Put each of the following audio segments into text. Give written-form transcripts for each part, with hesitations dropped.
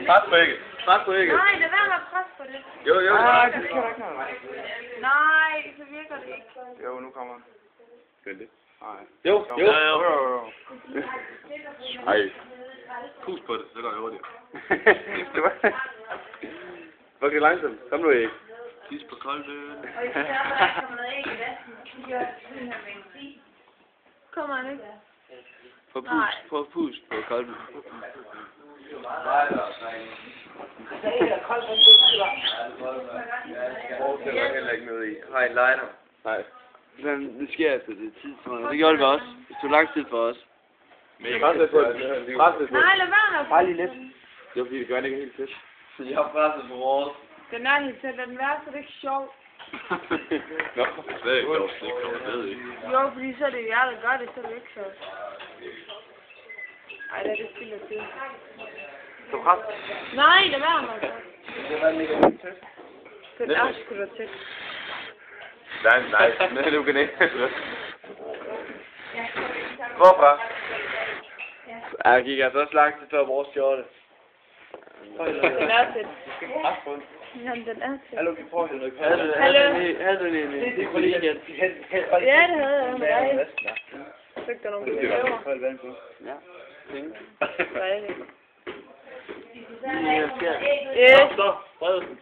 Pres på ægget. Pres på ægget. Nej, lad være med at presse på det. Jo. Nej, det kan der ikke noget. Nej, så virker det ikke. Jo, nu kommer han. Vent det. Nej. Jo. Ej. Pus på det, så går det hurtigt. Det var... Hvor kan langsomt? Kom nu, ikke? Tis på kolden. Og især, når der kommer noget æg i vasken, så gør sådan her med en sti. Kommer han ikke? Prøv pus på kolden. Det var heller ikke noget i. Har en lighter? Nej. Men det sker altså, det er tid for mig. Det gjorde det også. Det tog lang tid for os. Pres lidt på det. Pres lidt på det. Nej, lad være med at Bare lige lidt. Det var fordi, det gør ikke helt fedt. Jeg har presset på vores. Den er helt tæt, den værste, så det er ikke sjovt. Nå, det er ikke sjovt. Det kommer ned i. Jo, fordi så er det jer, der gør det, så er det ikke sjovt. Ej, det er det spilder tid. Så pres. Nej, lad være med det. Det var mega tæt. Den er sgu da tæt. Nej, men du kan ikke. Hvorfor? Jeg gik altså også lang tid før vores skjorte. Den er tæt. Pres på den. Jamen, den er tæt. Hallo, vi prøver at hælde Hallo. du en kollega? Ja, det havde jeg med dig. Fik der nogle gaver? Koldt vand på. Ja. Hvad er det?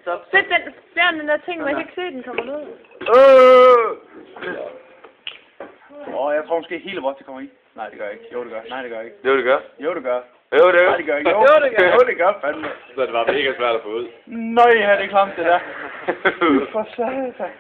Stop. Sæt den, fjern den der ting, man kan ikke se, den kommer ned. Jeg tror måske hele vores kommer i. Nej, det gør jeg ikke. Jo, det gør. Nej, det gør jeg ikke. Det gør. Jo, det gør. Jo, det gør. Nej, det gør ikke. Jo, det gør, fandme. Så det var mega svært at få ud. Nøj, ja, det er klamt, det der. For satan.